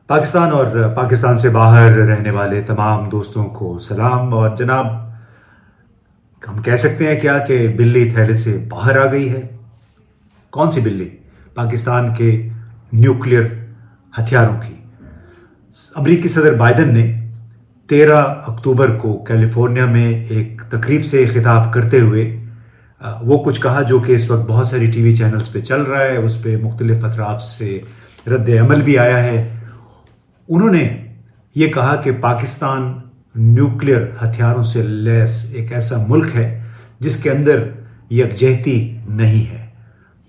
पाकिस्तान और पाकिस्तान से बाहर रहने वाले तमाम दोस्तों को सलाम। और जनाब, हम कह सकते हैं क्या कि बिल्ली थैले से बाहर आ गई है? कौन सी बिल्ली? पाकिस्तान के न्यूक्लियर हथियारों की। अमरीकी सदर बाइडन ने 13 अक्टूबर को कैलिफोर्निया में एक तकरीब से खिताब करते हुए वो कुछ कहा जो कि इस वक्त बहुत सारी टीवी चैनल्स पे चल रहा है, उस पर मुख्तलिफ अतराफ से रद्द अमल भी आया है। उन्होंने ये कहा कि पाकिस्तान न्यूक्लियर हथियारों से लैस एक ऐसा मुल्क है जिसके अंदर यकजहती नहीं है,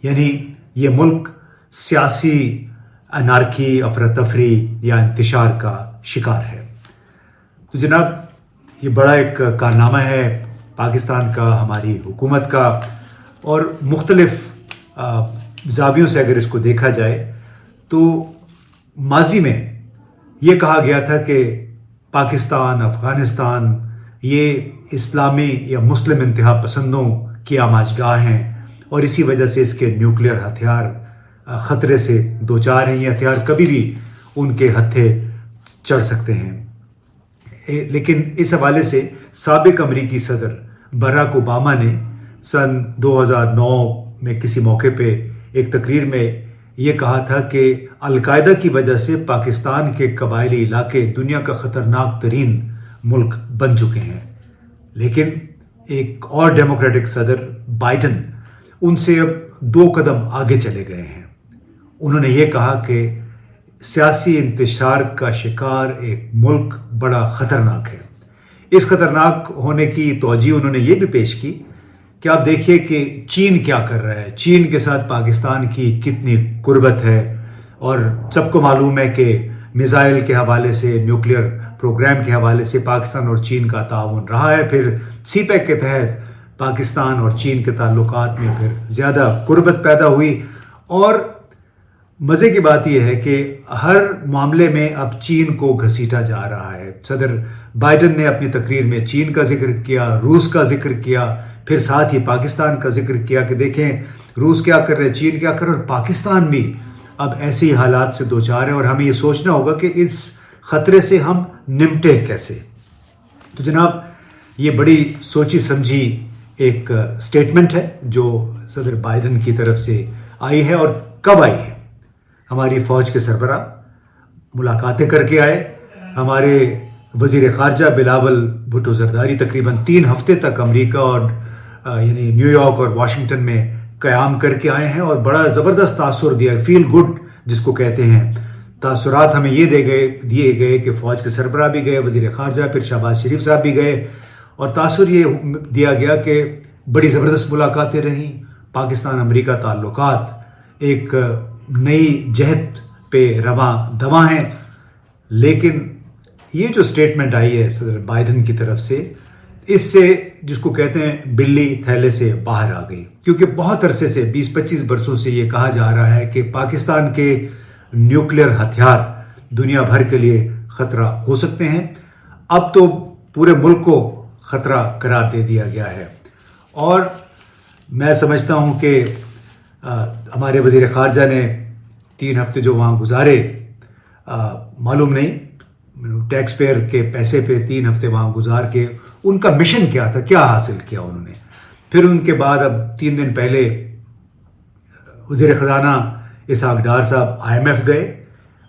यानी ये मुल्क सियासी अनारकी, अफरा तफरी या इंतशार का शिकार है। तो जनाब, ये बड़ा एक कारनामा है पाकिस्तान का, हमारी हुकूमत का, और मुख्तलिफ जावियों से अगर इसको देखा जाए तो माजी में ये कहा गया था कि पाकिस्तान, अफ़गानिस्तान ये इस्लामी या मुस्लिम इंतहा पसंदों की आमाजगाह हैं और इसी वजह से इसके न्यूक्लियर हथियार ख़तरे से दो चार हैं। ये हथियार कभी भी उनके हत्थे चढ़ सकते हैं। लेकिन इस हवाले से साबिक अमरीकी सदर बराक ओबामा ने सन 2009 में किसी मौके पे एक तकरीर में ये कहा था कि अलकायदा की वजह से पाकिस्तान के कबायली इलाके दुनिया का ख़तरनाक तरीन मुल्क बन चुके हैं। लेकिन एक और डेमोक्रेटिक सदर बाइडन उनसे अब 2 कदम आगे चले गए हैं। उन्होंने ये कहा कि सियासी इंतशार का शिकार एक मुल्क बड़ा ख़तरनाक है। इस ख़तरनाक होने की तौजीह उन्होंने ये भी पेश की कि आप देखिए कि चीन क्या कर रहा है, चीन के साथ पाकिस्तान की कितनी कुर्बत है, और सबको मालूम है कि मिसाइल के हवाले से, न्यूक्लियर प्रोग्राम के हवाले से पाकिस्तान और चीन का ताउन रहा है। फिर सीपैक के तहत पाकिस्तान और चीन के ताल्लुकात में फिर ज़्यादा कुर्बत पैदा हुई। और मज़े की बात यह है कि हर मामले में अब चीन को घसीटा जा रहा है। सदर बाइडन ने अपनी तकरीर में चीन का जिक्र किया, रूस का जिक्र किया, फिर साथ ही पाकिस्तान का जिक्र किया कि देखें रूस क्या कर रहे हैं, चीन क्या कर रहे हैं, और पाकिस्तान भी अब ऐसे ही हालात से दो चार है और हमें ये सोचना होगा कि इस ख़तरे से हम निपटे कैसे। तो जनाब, ये बड़ी सोची समझी एक स्टेटमेंट है जो सदर बाइडन की तरफ से आई है। और कब आई है? हमारी फ़ौज के सरबराह मुलाकातें करके आए। हमारे वज़ीर ख़ारजा बिलावल भुट्टो ज़रदारी तकरीबन 3 हफ्ते तक अमेरिका और यानी न्यूयॉर्क और वाशिंगटन में क़याम करके आए हैं और बड़ा ज़बरदस्त तासुर दिया, फील गुड जिसको कहते हैं। तासुरात हमें ये दिए गए कि फ़ौज के सरबराह भी गए, वज़ीर ख़ारजा, फिर शहबाज शरीफ साहब भी गए, और तासुर ये दिया गया कि बड़ी ज़बरदस्त मुलाकातें रहीं। पाकिस्तान अमेरिका ताल्लुकात एक नई जहत पे रवां दवा हैं। लेकिन ये जो स्टेटमेंट आई है सदर बाइडन की तरफ से, इससे जिसको कहते हैं बिल्ली थैले से बाहर आ गई, क्योंकि बहुत अरसे से 20-25 बरसों से ये कहा जा रहा है कि पाकिस्तान के न्यूक्लियर हथियार दुनिया भर के लिए ख़तरा हो सकते हैं। अब तो पूरे मुल्क को ख़तरा करार दे दिया गया है। और मैं समझता हूँ कि हमारे वज़ीर ख़ारजा ने 3 हफ्ते जो वहाँ गुजारे, मालूम नहीं टैक्स पेयर के पैसे पे 3 हफ्ते वहाँ गुजार के उनका मिशन क्या था, क्या हासिल किया उन्होंने। फिर उनके बाद अब 3 दिन पहले वज़ीर ख़जाना इसहाक डार साहब IMF गए,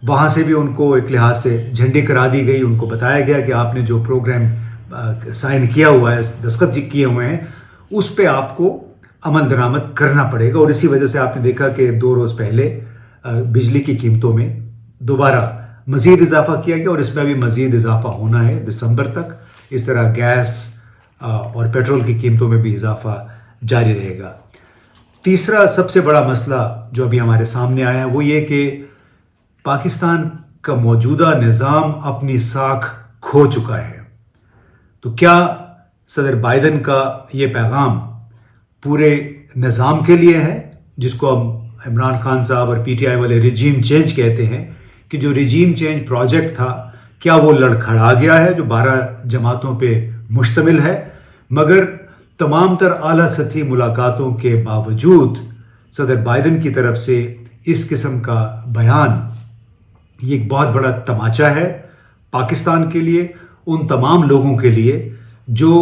वहाँ से भी उनको एक लिहाज से झंडी करा दी गई। उनको बताया गया कि आपने जो प्रोग्राम साइन किया हुआ है, दस्तखत किए हुए हैं, उस पर आपको अमल दरामद करना पड़ेगा। और इसी वजह से आपने देखा कि 2 रोज़ पहले बिजली की कीमतों में दोबारा मज़ीद इजाफा किया गया और इसमें भी मज़ीद इजाफा होना है दिसंबर तक। इस तरह गैस और पेट्रोल की कीमतों में भी इजाफा जारी रहेगा। तीसरा सबसे बड़ा मसला जो अभी हमारे सामने आया है वो ये कि पाकिस्तान का मौजूदा निज़ाम अपनी साख खो चुका है। तो क्या सदर बाइडन का ये पैगाम पूरे निज़ाम के लिए है, जिसको हम इमरान खान साहब और PTI वाले रिजीम चेंज कहते हैं, कि जो रिजीम चेंज प्रोजेक्ट था क्या वो लड़खड़ा गया है, जो 12 जमातों पे मुश्तमिल है। मगर तमाम तर आला सतही मुलाकातों के बावजूद सदर बाइडन की तरफ से इस किस्म का बयान یہ ایک بہت بڑا تماچا ہے پاکستان کے لیے، ان تمام لوگوں کے لیے جو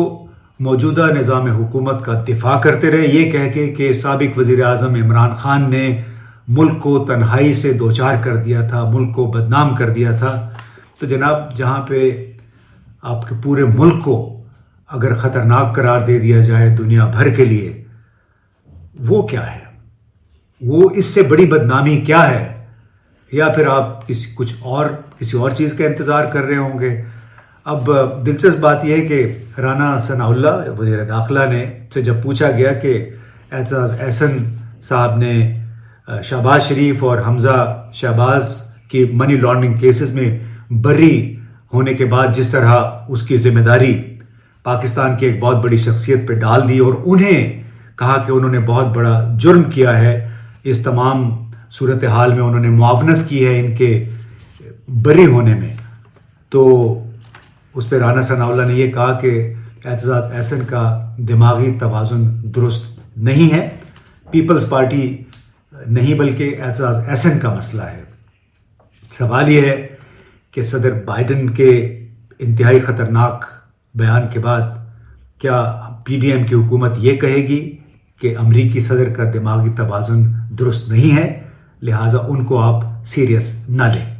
موجودہ نظام حکومت کا دفاع کرتے رہے، یہ کہہ کے کہ سابق وزیر اعظم عمران خان نے ملک کو تنہائی سے دوچار کر دیا تھا، ملک کو بدنام کر دیا تھا۔ تو جناب، جہاں پہ آپ کے پورے ملک کو اگر خطرناک قرار دے دیا جائے دنیا بھر کے لیے، وہ کیا ہے؟ وہ اس سے بڑی بدنامی کیا ہے؟ یا پھر آپ کسی اور چیز کا انتظار کر رہے ہوں گے؟ اب دلچسپ بات یہ ہے کہ رانا ثناء اللہ وزیر داخلہ سے جب پوچھا گیا کہ اعتزاز احسن صاحب نے شہباز شریف اور حمزہ شہباز کی منی لانڈرنگ کیسز میں بری ہونے کے بعد جس طرح اس کی ذمہ داری پاکستان کی ایک بہت بڑی شخصیت پہ ڈال دی اور انہیں کہا کہ انہوں نے بہت بڑا جرم کیا ہے، اس تمام صورتحال میں انہوں نے معاونت کی ہے ان کے بری ہونے میں، تو اس پہ رانا ثناء اللہ نے یہ کہا کہ اعتزاز احسن کا دماغی توازن درست نہیں ہے، پیپلز پارٹی نہیں بلکہ اعتزاز احسن کا مسئلہ ہے۔ سوال یہ ہے کہ صدر بائیڈن کے انتہائی خطرناک بیان کے بعد کیا پی ڈی ایم کی حکومت یہ کہے گی کہ امریکی صدر کا دماغی توازن درست نہیں ہے، لہٰذا ان کو آپ سیریس نہ لیں؟